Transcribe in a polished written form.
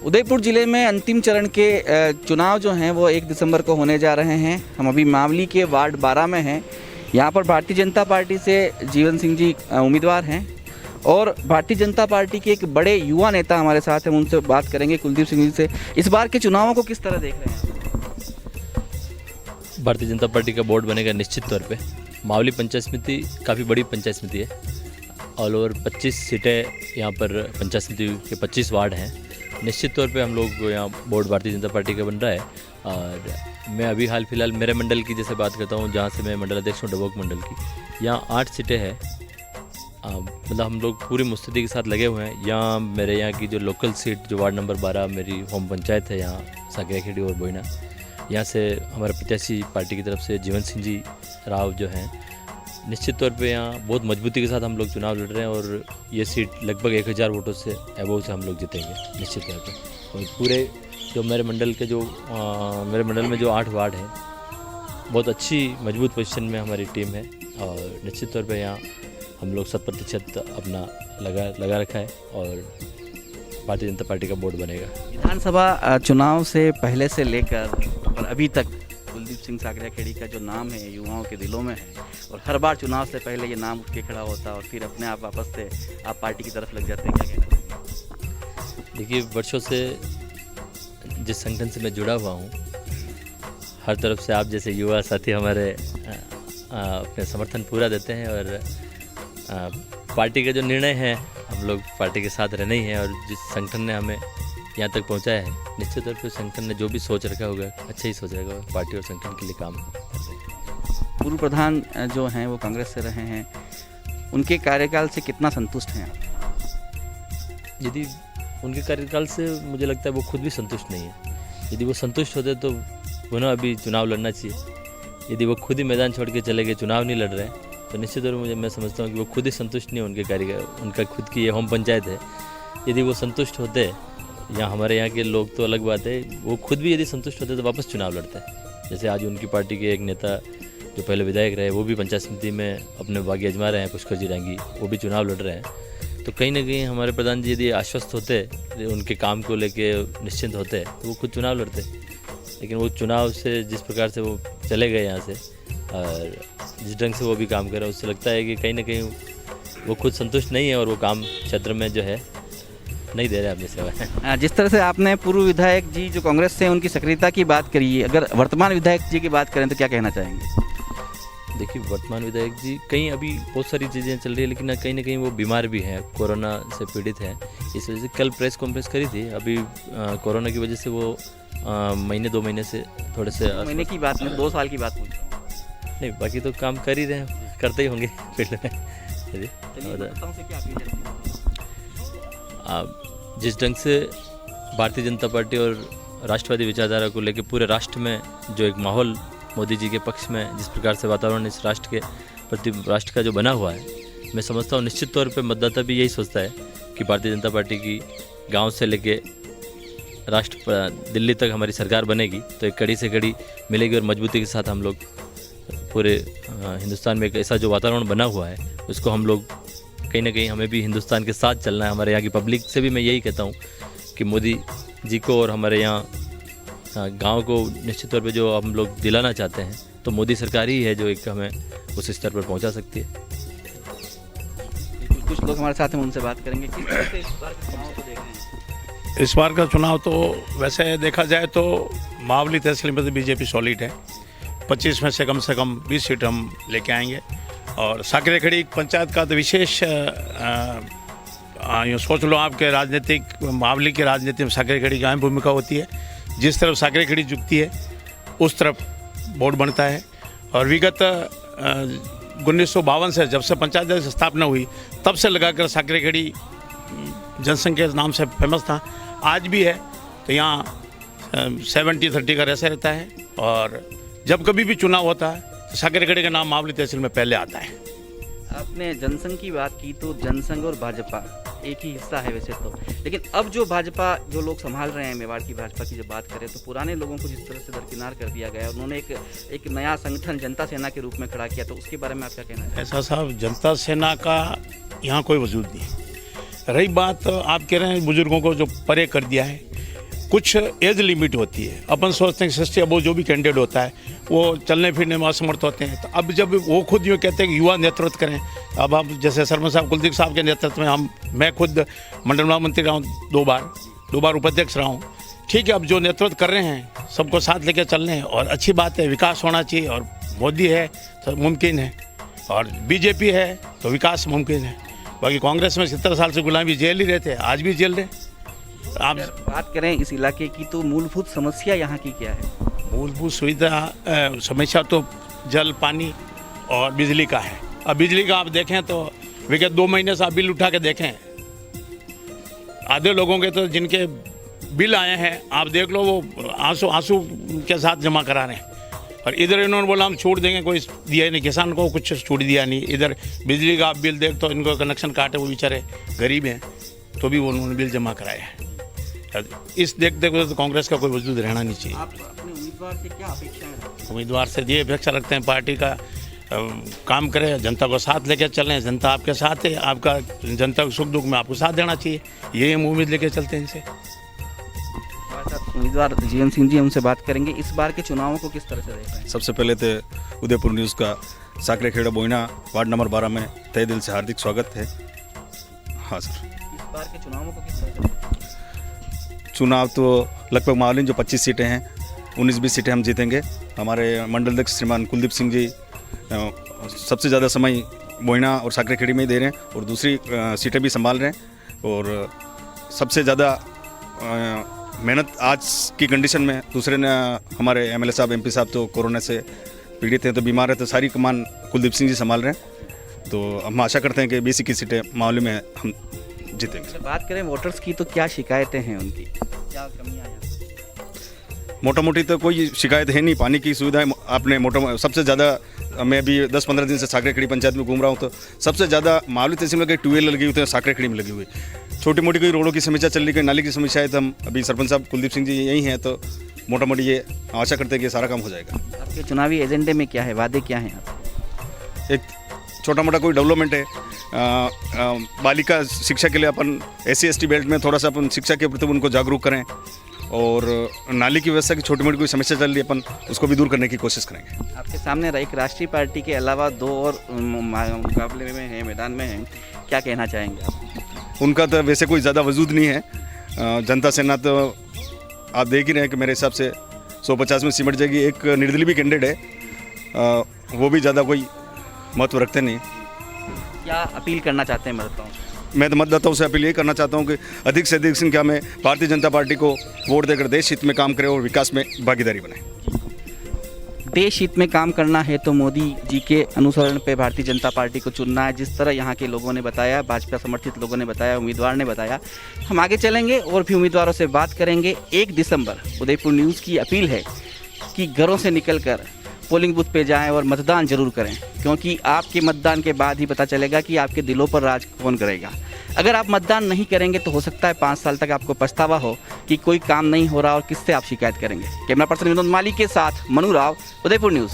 उदयपुर जिले में अंतिम चरण के चुनाव जो हैं वो 1 दिसंबर को होने जा रहे हैं। हम अभी मावली के वार्ड 12 में हैं। यहाँ पर भारतीय जनता पार्टी से जीवन सिंह जी उम्मीदवार हैं और भारतीय जनता पार्टी के एक बड़े युवा नेता हमारे साथ हैं। उनसे बात करेंगे, कुलदीप सिंह जी से। इस बार के चुनावों को किस तरह देख रहे हैं? भारतीय जनता पार्टी का बोर्ड बनेगा निश्चित तौर पे। मावली पंचायत समिति काफ़ी बड़ी पंचायत समिति है। ऑल ओवर 25 सीटें यहाँ पर पंचायत समिति के 25 वार्ड हैं। निश्चित तौर पे हम लोग यहाँ बोर्ड भारतीय जनता पार्टी का बन रहा है। और मैं अभी हाल फिलहाल मेरे मंडल की जैसे बात करता हूँ, जहाँ से मैं मंडल अध्यक्ष हूँ डबोक मंडल की, यहाँ 8 सीटें हैं। मतलब हम लोग पूरी मुस्तैदी के साथ लगे हुए हैं। यहाँ मेरे यहाँ की जो लोकल सीट जो वार्ड नंबर 12 मेरी होम पंचायत है, यहाँ साकरेखेड़ी और बोइना, यहाँ से हमारे प्रत्याशी पार्टी की तरफ से जीवन सिंह जी राव जो हैं, निश्चित तौर पे यहाँ बहुत मजबूती के साथ हम लोग चुनाव लड़ रहे हैं और ये सीट लगभग 1000 वोटों से एबोव से हम लोग जीतेंगे निश्चित तौर पे। और पूरे जो मेरे मंडल के मेरे मंडल में जो 8 वार्ड हैं, बहुत अच्छी मजबूत पोजीशन में हमारी टीम है और निश्चित तौर पे यहाँ हम लोग 100% अपना लगा रखा है और भारतीय जनता पार्टी का बोर्ड बनेगा। विधानसभा चुनाव से पहले से लेकर और अभी तक कुलदीप सिंह साकरेखेड़ी का जो नाम है युवाओं के दिलों में है और हर बार चुनाव से पहले ये नाम उठ के खड़ा होता है और फिर अपने आप वापस से आप पार्टी की तरफ लग जाते हैं। क्या कहना चाहिए? देखिए, वर्षों से जिस संगठन से मैं जुड़ा हुआ हूँ, हर तरफ से आप जैसे युवा साथी हमारे अपने समर्थन पूरा देते हैं और पार्टी का जो निर्णय है हम लोग पार्टी के साथ रहना ही है। और जिस संगठन ने हमें यहाँ तक पहुँचाया है, निश्चित तौर पर संगठन ने जो भी सोच रखा होगा अच्छा ही सोच रखा होगा। पार्टी और संगठन के लिए काम कर रहे हैं। पूर्व प्रधान जो हैं वो कांग्रेस से रहे हैं, उनके कार्यकाल से कितना संतुष्ट हैं आप? यदि उनके कार्यकाल से मुझे लगता है वो खुद भी संतुष्ट नहीं है। यदि वो संतुष्ट होते तो उन्हें अभी चुनाव लड़ना चाहिए। यदि वो खुद ही मैदान छोड़ के चले गए, चुनाव नहीं लड़ रहे हैं, तो निश्चित तौर पर मैं समझता हूँ कि वो खुद ही संतुष्ट नहीं है उनके कार्य। उनका खुद की ये होम पंचायत है। यदि वो संतुष्ट होते, या हमारे यहाँ के लोग तो अलग बात है, वो खुद भी यदि संतुष्ट होते तो वापस चुनाव लड़ते हैं। जैसे आज उनकी पार्टी के एक नेता जो पहले विधायक रहे, वो भी पंचायत समिति में अपने भाग्य आजमा रहे हैं, पुष्कर जी रांगी, वो भी चुनाव लड़ रहे हैं। तो कहीं ना कहीं हमारे प्रधान जी यदि आश्वस्त होते, उनके काम को लेके निश्चिंत होते, तो वो खुद चुनाव लड़ते। लेकिन वो चुनाव से जिस प्रकार से वो चले गए यहाँ से और जिस ढंग से वो भी काम कर रहे हैं, उससे लगता है कि कहीं ना कहीं वो खुद संतुष्ट नहीं है और वो काम क्षेत्र में जो है नहीं दे रहे अपनी सेवा। जिस तरह से आपने पूर्व विधायक जी जो कांग्रेस से उनकी सक्रियता की बात करी, अगर वर्तमान विधायक जी की बात करें तो क्या कहना चाहेंगे? देखिए, वर्तमान विधायक जी कहीं अभी बहुत सारी चीज़ें चल रही है, लेकिन कहीं ना कहीं वो बीमार भी हैं, कोरोना से पीड़ित हैं। इस वजह से कल प्रेस कॉन्फ्रेंस करी थी। अभी कोरोना की वजह से वो महीने 2 महीने से थोड़े से महीने की बात नहीं, 2 साल की बात पूछ रहा हूँ। नहीं, बाकी तो काम कर ही रहे हैं, करते ही होंगे फील्ड में। जिस ढंग से भारतीय जनता पार्टी और राष्ट्रवादी विचारधारा को लेकर पूरे राष्ट्र में जो एक माहौल मोदी जी के पक्ष में जिस प्रकार से वातावरण इस राष्ट्र के प्रति राष्ट्र का जो बना हुआ है, मैं समझता हूँ निश्चित तौर पे मतदाता भी यही सोचता है कि भारतीय जनता पार्टी की गांव से लेके राष्ट्र दिल्ली तक हमारी सरकार बनेगी तो एक कड़ी से कड़ी मिलेगी और मजबूती के साथ हम लोग पूरे हिंदुस्तान में एक ऐसा जो वातावरण बना हुआ है उसको हम लोग कहीं ना कहीं हमें भी हिंदुस्तान के साथ चलना है। हमारे यहाँ की पब्लिक से भी मैं यही कहता हूँ कि मोदी जी को और हमारे यहाँ गांव को निश्चित तौर पे जो हम लोग दिलाना चाहते हैं, तो मोदी सरकार ही है जो एक हमें उस स्तर पर पहुंचा सकती है। कुछ लोग हमारे साथ हैं, उनसे बात करेंगे। किस तरह से इस बार के चुनाव को देख रहे हैं? इस बार का चुनाव तो वैसे देखा जाए तो मावली तहसील में तो बीजेपी सॉलिड है। 25 में से कम 20 सीट हम लेके आएंगे। और साकरेखेड़ी पंचायत का तो विशेष यूँ सोच लो आपके राजनीतिक मावली के राजनीति में साकरेखेड़ी की अहम भूमिका होती है। जिस तरफ साकरेखेड़ी झुकती है उस तरफ बोर्ड बनता है। और विगत 1952 से जब से पंचायत की स्थापना हुई तब से लगाकर साकरेखेड़ी जनसंख्या के नाम से फेमस था, आज भी है। तो यहाँ 70-30 का रेशा रहता है और जब कभी भी चुनाव होता है तो साकरेखेड़ी का नाम मावली तहसील में पहले आता है। आपने जनसंघ की बात की तो जनसंघ और भाजपा एक ही हिस्सा है वैसे तो, लेकिन अब जो भाजपा जो लोग संभाल रहे हैं मेवाड़ की भाजपा की जब बात करें तो पुराने लोगों को जिस तरह से दरकिनार कर दिया गया, उन्होंने एक नया संगठन जनता सेना के रूप में खड़ा किया, तो उसके बारे में आप क्या कहना है? ऐसा साहब, जनता सेना का यहाँ कोई वजूद नहीं। रही बात आप कह रहे हैं बुजुर्गों को जो परे कर दिया है, कुछ एज लिमिट होती है। अपन सोचते हैं कि 60 अबो जो भी कैंडिडेट होता है वो चलने फिरने में असमर्थ होते हैं। तो अब जब वो खुद यूँ कहते हैं कि युवा नेतृत्व करें, अब हम जैसे शर्मा साहब, कुलदीप साहब के नेतृत्व में मैं खुद मंडल महामंत्री रहा हूँ 2 बार उपाध्यक्ष रहा हूँ। ठीक है, अब जो नेतृत्व कर रहे हैं सबको साथ लेकर चल रहे हैं और अच्छी बात है, विकास होना चाहिए। और मोदी है तो मुमकिन है, और बीजेपी है तो विकास मुमकिन है। बाकी कांग्रेस में 70 साल से गुलामी जेल ही रहते हैं, आज भी जेल रहे। आप बात करें इस इलाके की तो मूलभूत समस्या यहाँ की क्या है? मूलभूत सुविधा समस्या तो जल, पानी और बिजली का है। अब बिजली का आप देखें तो विगत 2 महीने से आप बिल उठा के देखें, आधे लोगों के तो जिनके बिल आए हैं आप देख लो वो आंसू के साथ जमा करा रहे हैं। और इधर इन्होंने बोला हम छूट देंगे, कोई दिया नहीं, किसान को कुछ छूट दिया नहीं। इधर बिजली का आप बिल देख तो इनको कनेक्शन काटे, वो बेचारे गरीब हैं तो भी वो उन्होंने बिल जमा कराए हैं। इस देखते हुए तो कांग्रेस का कोई वजूद रहना नहीं चाहिए। आप अपने उम्मीदवार से क्या अपेक्षा है? उम्मीदवार से ये अपेक्षा रखते हैं पार्टी का काम करे, जनता को साथ लेकर चलें। जनता आपके साथ है, आपका जनता के सुख दुख में आपको साथ देना चाहिए, यही हम उम्मीद लेकर चलते हैं इनसे। उम्मीदवार जीवन सिंह जी, हमसे बात करेंगे इस बार के चुनावों को किस तरह से देख रहे हैं? सबसे पहले तो उदयपुर न्यूज़ का साकरेखेड़ा बोइना वार्ड नंबर 12 में तहे दिल से हार्दिक स्वागत है। हाँ सर, इस बार के चुनावों को किस तरह से देख रहे हैं? चुनाव तो लगभग मामूली जो 25 सीटें हैं, 19-20 सीटें हम जीतेंगे। हमारे मंडल अध्यक्ष श्रीमान कुलदीप सिंह जी सबसे ज़्यादा समय बोइना और साकरेखेड़ी में ही दे रहे हैं और दूसरी सीटें भी संभाल रहे हैं। और सबसे ज़्यादा मेहनत आज की कंडीशन में दूसरे ने हमारे एमएलए साहब, एमपी साहब तो कोरोना से पीड़ित हैं, तो बीमार है, तो सारी कमान कुलदीप सिंह जी संभाल रहे हैं। तो हम आशा करते हैं कि 20 की सीटें मामले में हम जीतेंगे। बात करें वोटर्स की तो क्या शिकायतें हैं उनकी, क्या कमियां हैं? मोटा मोटी तो कोई शिकायत है नहीं। पानी की सुविधाएं आपने सबसे ज़्यादा, मैं भी 10-15 दिन से साकरेखेड़ी पंचायत में घूम रहा हूँ, तो सबसे ज़्यादा मामूली तहसील में ट्यूबवेल लगी हुई है, साकरेखेड़ी में लगी हुई। छोटी मोटी कोई रोडों की समस्या चल रही है, नाली की समस्या है, तो हम अभी सरपंच साहब कुलदीप सिंह जी यही हैं, तो मोटा मोटी ये आशा करते हैं कि सारा काम हो जाएगा। आपके चुनावी एजेंडे में क्या है, वादे क्या हैं आपके? एक छोटा मोटा कोई डेवलपमेंट है, बालिका शिक्षा के लिए अपन SC/ST बेल्ट में थोड़ा सा अपन शिक्षा के प्रति उनको जागरूक करें, और नाली की व्यवस्था की छोटी मोटी कोई समस्या चल रही है अपन उसको भी दूर करने की कोशिश करेंगे। आपके सामने एक राष्ट्रीय पार्टी के अलावा 2 और मुकाबले में है, मैदान में है, क्या कहना चाहेंगे आप? उनका तो वैसे कोई ज़्यादा वजूद नहीं है। जनता सेना तो आप देख ही रहे हैं कि मेरे हिसाब से 150 में सिमट जाएगी। एक निर्दलीय भी कैंडिडेट है, वो भी ज़्यादा कोई महत्व रखते नहीं। क्या अपील करना चाहते हैं मतदाताओं? मैं तो मतदाताओं से अपील ये करना चाहता हूँ कि अधिक से अधिक संख्या में भारतीय जनता पार्टी को वोट देकर देश हित में काम करें और विकास में भागीदारी बनाएं। देश हित में काम करना है तो मोदी जी के अनुसरण पे भारतीय जनता पार्टी को चुनना है, जिस तरह यहाँ के लोगों ने बताया, भाजपा समर्थित लोगों ने बताया, उम्मीदवार ने बताया। हम आगे चलेंगे और भी उम्मीदवारों से बात करेंगे। 1 दिसंबर उदयपुर न्यूज़ की अपील है कि घरों से निकलकर पोलिंग बूथ पे जाएं और मतदान जरूर करें, क्योंकि आपके मतदान के बाद ही पता चलेगा कि आपके दिलों पर राज कौन करेगा। अगर आप मतदान नहीं करेंगे तो हो सकता है 5 साल तक आपको पछतावा हो कि कोई काम नहीं हो रहा और किससे आप शिकायत करेंगे। कैमरा पर्सन विनोद माली के साथ मनु राव, उदयपुर न्यूज़।